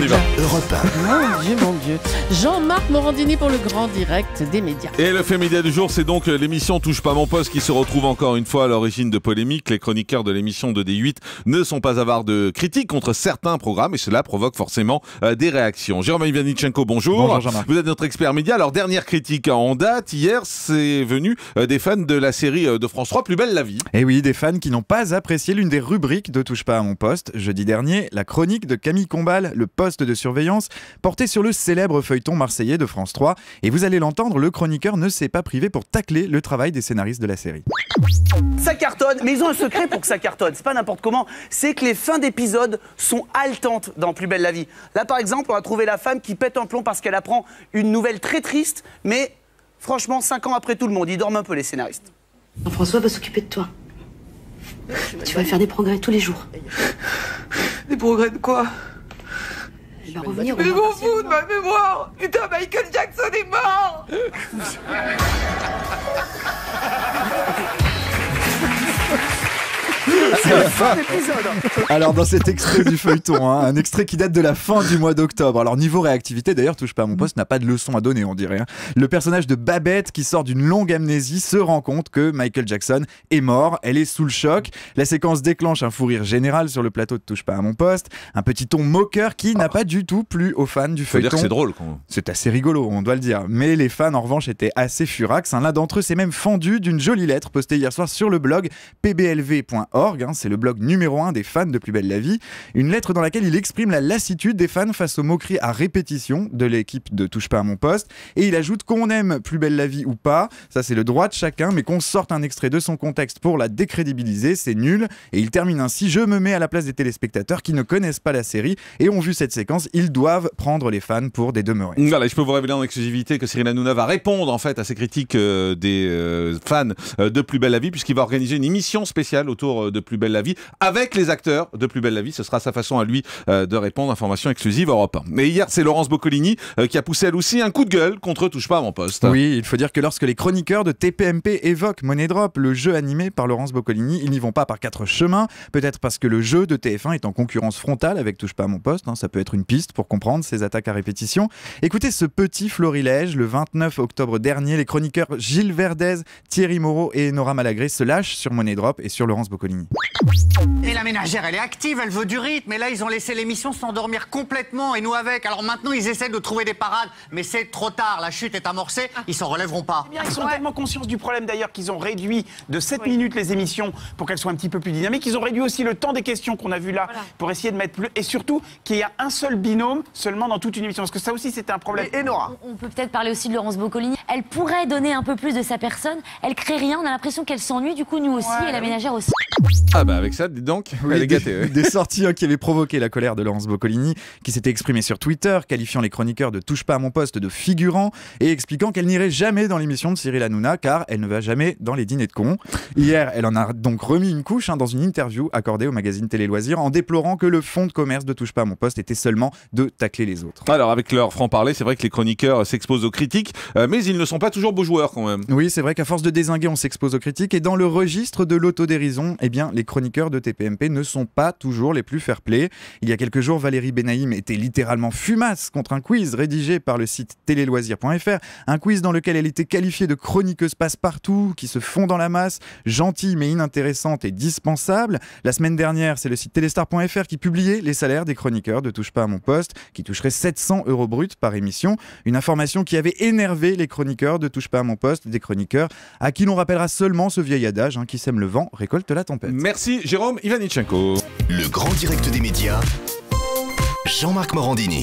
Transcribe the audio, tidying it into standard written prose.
On y va. Europe 1. Mon Dieu. Jean-Marc Morandini pour le grand direct des médias. Et le fait média du jour, c'est donc l'émission Touche pas mon poste qui se retrouve encore une fois à l'origine de polémiques. Les chroniqueurs de l'émission de D8 ne sont pas avares de critiques contre certains programmes et cela provoque forcément des réactions. Jérôme Ivanichenko, bonjour. Bonjour Jean-Marc. Vous êtes notre expert média. Alors, dernière critique en date, hier, c'est venu des fans de la série de France 3, Plus belle la vie. Et oui, des fans qui n'ont pas apprécié l'une des rubriques de Touche pas à mon poste. Jeudi dernier, la chronique de Camille Combal, le poste de surveillance, portait sur le célèbre feuilleton marseillais de France 3. Et vous allez l'entendre, le chroniqueur ne s'est pas privé pour tacler le travail des scénaristes de la série. Ça cartonne, mais ils ont un secret pour que ça cartonne. C'est pas n'importe comment. C'est que les fins d'épisodes sont haletantes dans Plus belle la vie. Là, par exemple, on a trouvé la femme qui pète un plomb parce qu'elle apprend une nouvelle très triste, mais franchement, 5 ans après tout le monde, ils dorment un peu, les scénaristes. François va s'occuper de toi. Tu vas faire des progrès tous les jours. Des progrès de quoi? Elle va revenir. Mais je m'en fous de ma mémoire. Putain, Michael Jackson est mort. C'est la fin d'épisode. Alors dans cet extrait du feuilleton, un extrait qui date de la fin du mois d'octobre. Alors niveau réactivité, d'ailleurs, Touche pas à mon poste n'a pas de leçon à donner, on dirait. Le personnage de Babette, qui sort d'une longue amnésie, se rend compte que Michael Jackson est mort. Elle est sous le choc. La séquence déclenche un fou rire général sur le plateau de Touche pas à mon poste. Un petit ton moqueur qui n'a pas du tout plu aux fans du Faut dire feuilleton. que c'est drôle quand même. C'est assez rigolo, on doit le dire. Mais les fans, en revanche, étaient assez furax. L'un d'entre eux s'est même fendu d'une jolie lettre postée hier soir sur le blog pblv.org. C'est le blog numéro 1 des fans de Plus belle la vie. Une lettre dans laquelle il exprime la lassitude des fans face aux moqueries à répétition de l'équipe de Touche pas à mon poste. Et il ajoute qu'on aime Plus belle la vie ou pas, ça c'est le droit de chacun, mais qu'on sorte un extrait de son contexte pour la décrédibiliser, c'est nul. Et il termine ainsi: je me mets à la place des téléspectateurs qui ne connaissent pas la série et ont vu cette séquence, ils doivent prendre les fans pour des demeurés. Voilà, je peux vous révéler en exclusivité que Cyril Hanouna va répondre en fait à ces critiques des fans de Plus belle la vie, puisqu'il va organiser une émission spéciale autour de Plus belle la vie avec les acteurs de Plus belle la vie. Ce sera sa façon à lui de répondre. Information exclusive Europe 1. Mais hier, c'est Laurence Boccolini qui a poussé elle aussi un coup de gueule contre Touche pas à mon poste. Oui, il faut dire que lorsque les chroniqueurs de TPMP évoquent Money Drop, le jeu animé par Laurence Boccolini, ils n'y vont pas par 4 chemins. Peut-être parce que le jeu de TF1 est en concurrence frontale avec Touche pas à mon poste. Ça peut être une piste pour comprendre ces attaques à répétition. Écoutez ce petit florilège. Le 29 octobre dernier, les chroniqueurs Gilles Verdez, Thierry Moreau et Nora Malagré se lâchent sur Money Drop et sur Laurence Boccolini. Et la ménagère, elle est active, elle veut du rythme. Et là, ils ont laissé l'émission s'endormir complètement et nous avec. Alors maintenant, ils essaient de trouver des parades. Mais c'est trop tard, la chute est amorcée, ils s'en relèveront pas. Eh bien, ils sont tellement conscients du problème d'ailleurs qu'ils ont réduit de 7 minutes les émissions pour qu'elles soient un petit peu plus dynamiques. Ils ont réduit aussi le temps des questions qu'on a vu là pour essayer de mettre plus. Et surtout qu'il y a un seul binôme seulement dans toute une émission. Parce que ça aussi, c'était un problème. Et Nora. On peut peut-être parler aussi de Laurence Boccolini. Elle pourrait donner un peu plus de sa personne. Elle crée rien, on a l'impression qu'elle s'ennuie. Du coup, nous aussi et la ménagère aussi. Ah bah avec ça, dis donc, Oui, elle est gâtée. des sorties qui avaient provoqué la colère de Laurence Boccolini, qui s'était exprimée sur Twitter, qualifiant les chroniqueurs de Touche pas à mon poste de figurants et expliquant qu'elle n'irait jamais dans l'émission de Cyril Hanouna car elle ne va jamais dans les dîners de cons. Hier, elle en a donc remis une couche dans une interview accordée au magazine Télé Loisirs en déplorant que le fond de commerce de Touche pas à mon poste était seulement de tacler les autres. Alors avec leur franc-parler, c'est vrai que les chroniqueurs s'exposent aux critiques, mais ils ne sont pas toujours beaux joueurs quand même. Oui, c'est vrai qu'à force de dézinguer, on s'expose aux critiques et dans le registre de l'autodérision, eh bien, les chroniqueurs de TPMP ne sont pas toujours les plus fair-play. Il y a quelques jours, Valérie Benaïm était littéralement fumasse contre un quiz rédigé par le site téléloisirs.fr, un quiz dans lequel elle était qualifiée de chroniqueuse passe-partout, qui se fond dans la masse, gentille mais inintéressante et dispensable. La semaine dernière, c'est le site téléstar.fr qui publiait les salaires des chroniqueurs de Touche pas à mon poste, qui toucheraient 700 € bruts par émission. Une information qui avait énervé les chroniqueurs de Touche pas à mon poste, des chroniqueurs à qui l'on rappellera seulement ce vieil adage, qui sème le vent récolte la tempête. Merci Jérôme Ivanichenko. Le grand direct des médias, Jean-Marc Morandini.